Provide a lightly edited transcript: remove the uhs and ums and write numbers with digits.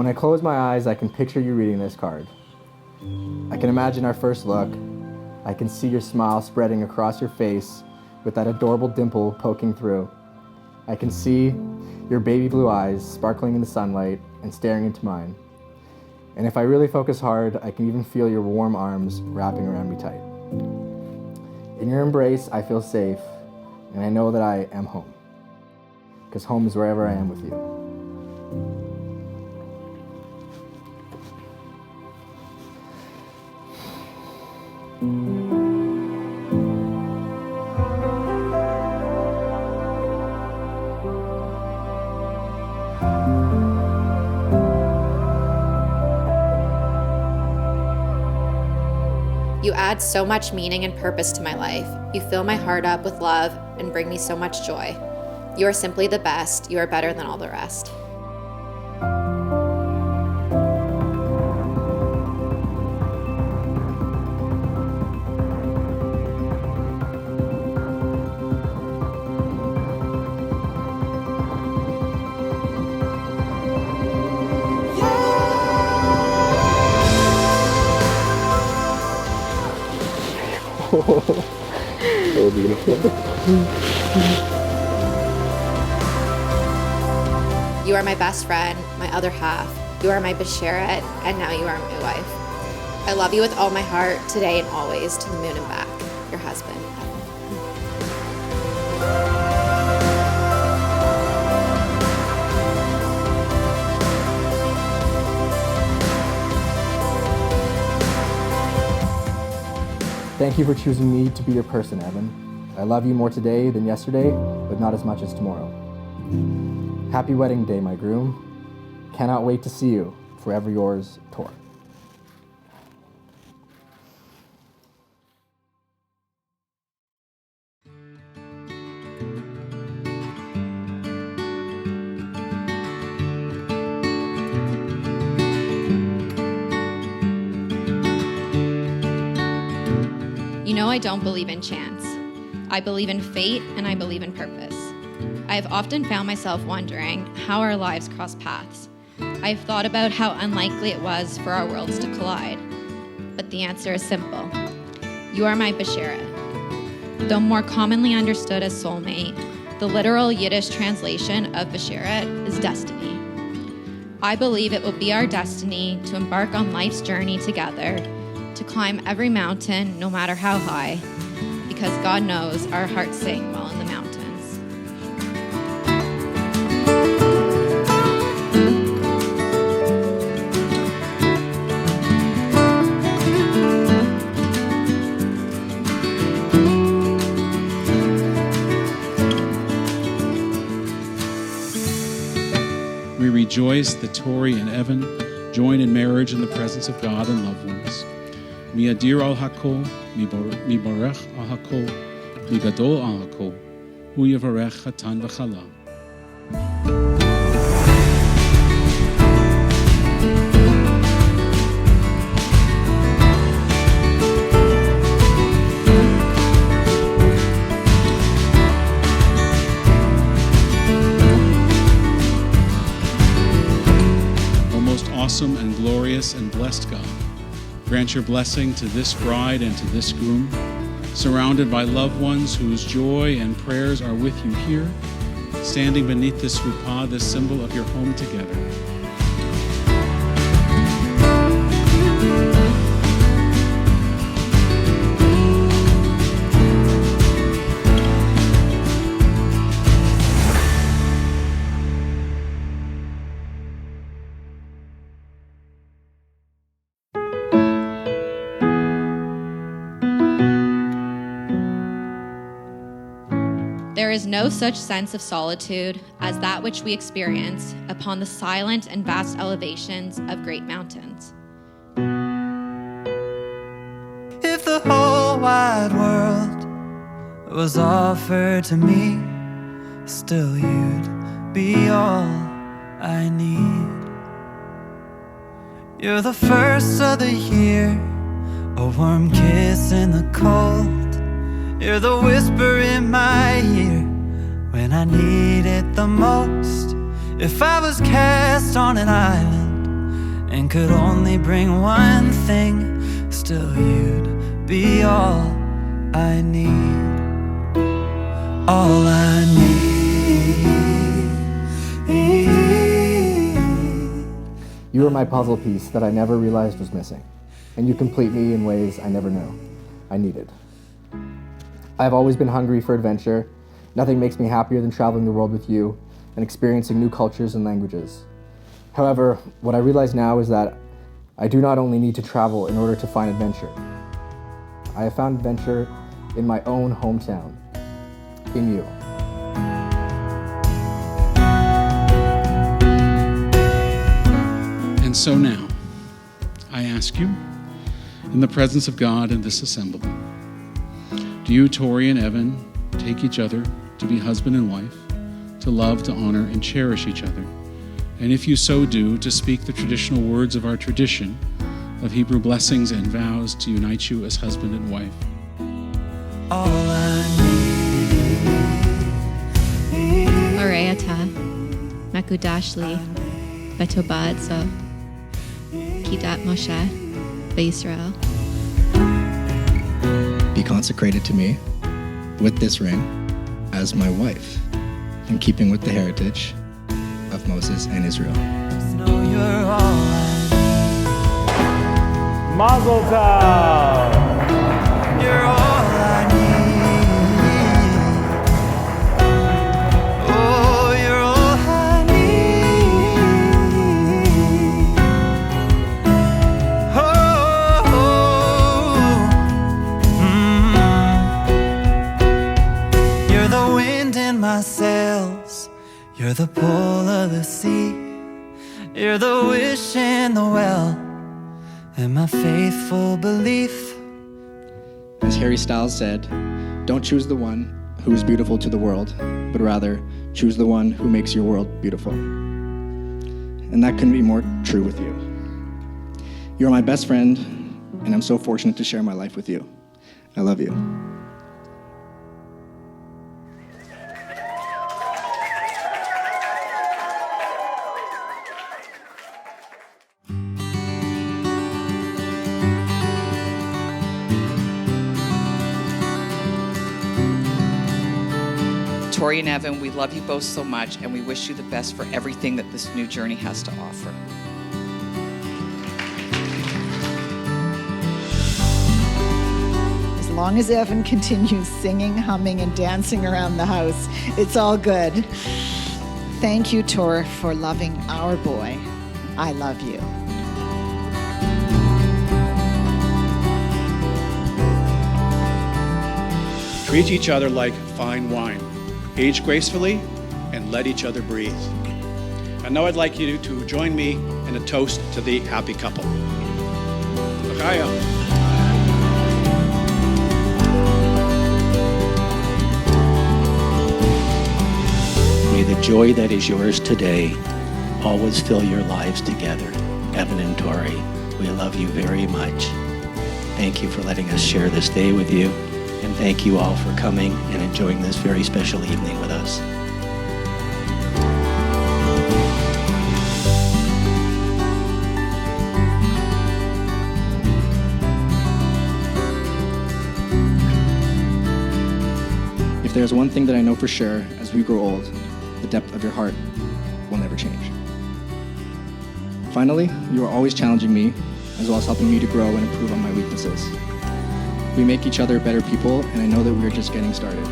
When I close my eyes, I can picture you reading this card. I can imagine our first look. I can see your smile spreading across your face with that adorable dimple poking through. I can see your baby blue eyes sparkling in the sunlight and staring into mine. And if I really focus hard, I can even feel your warm arms wrapping around me tight. In your embrace, I feel safe, and I know that I am home. Because home is wherever I am with you. You add so much meaning and purpose to my life. You fill my heart up with love and bring me so much joy. You are simply the best. You are better than all the rest. So beautiful. You are my best friend, my other half. You are my basheret, and now you are my wife. I love you with all my heart, today and always, to the moon and back. Your husband, Evan. Thank you for choosing me to be your person, Evan. I love you more today than yesterday, but not as much as tomorrow. Happy wedding day, my groom. Cannot wait to see you. Forever yours, Tor. You know I don't believe in chance. I believe in fate and I believe in purpose. I have often found myself wondering how our lives cross paths. I have thought about how unlikely it was for our worlds to collide. But the answer is simple. You are my basheret. Though more commonly understood as soulmate, the literal Yiddish translation of basheret is destiny. I believe it will be our destiny to embark on life's journey together, to climb every mountain, no matter how high, because God knows our hearts sing while in the mountains. We rejoice that Tori and Evan join in marriage in the presence of God and loved ones. Mi adir al hakol, mi barech al hakol, mi gadol al hakol, hu yavarech chatan v'chala. O most awesome and glorious and blessed God, grant your blessing to this bride and to this groom, surrounded by loved ones whose joy and prayers are with you here, standing beneath this chuppah, this symbol of your home together. There is no such sense of solitude as that which we experience upon the silent and vast elevations of great mountains. If the whole wide world was offered to me, still you'd be all I need. You're the first of the year, a warm kiss in the cold. You're the whisper in my ear when I need it the most. If I was cast on an island and could only bring one thing, still you'd be all I need. All I need. You are my puzzle piece that I never realized was missing, and you complete me in ways I never knew I needed. I've always been hungry for adventure. Nothing makes me happier than traveling the world with you and experiencing new cultures and languages. However, what I realize now is that I do not only need to travel in order to find adventure. I have found adventure in my own hometown, in you. And so now, I ask you, in the presence of God and this assembly, do you, Tori and Evan, take each other to be husband and wife, to love, to honor, and cherish each other? And if you so do, to speak the traditional words of our tradition of Hebrew blessings and vows to unite you as husband and wife? All I need. Oreata, Makudashli, Betobad so, Kidat Moshe, Israel. Be consecrated to me with this ring as my wife, in keeping with the heritage of Moses and Israel. Know you're all I need. Mazel tov! You're all I need. Oh, you're all I need. You're the wind in my sails. You're the pull of the sea. You're the wish in the well, and my faithful belief. As Harry Styles said, don't choose the one who is beautiful to the world, but rather choose the one who makes your world beautiful. And that couldn't be more true with you. You're my best friend, and I'm so fortunate to share my life with you. I love you. Tori and Evan, we love you both so much, and we wish you the best for everything that this new journey has to offer. As long as Evan continues singing, humming, and dancing around the house, it's all good. Thank you, Tor, for loving our boy. I love you. Treat each other like fine wine. Age gracefully and let each other breathe. And now I'd like you to join me in a toast to the happy couple. L'chaim. May the joy that is yours today always fill your lives together. Evan and Tori, we love you very much. Thank you for letting us share this day with you. And thank you all for coming and enjoying this very special evening with us. If there's one thing that I know for sure as we grow old, the depth of your heart will never change. Finally, you are always challenging me, as well as helping me to grow and improve on my weaknesses. We make each other better people, and I know that we are just getting started.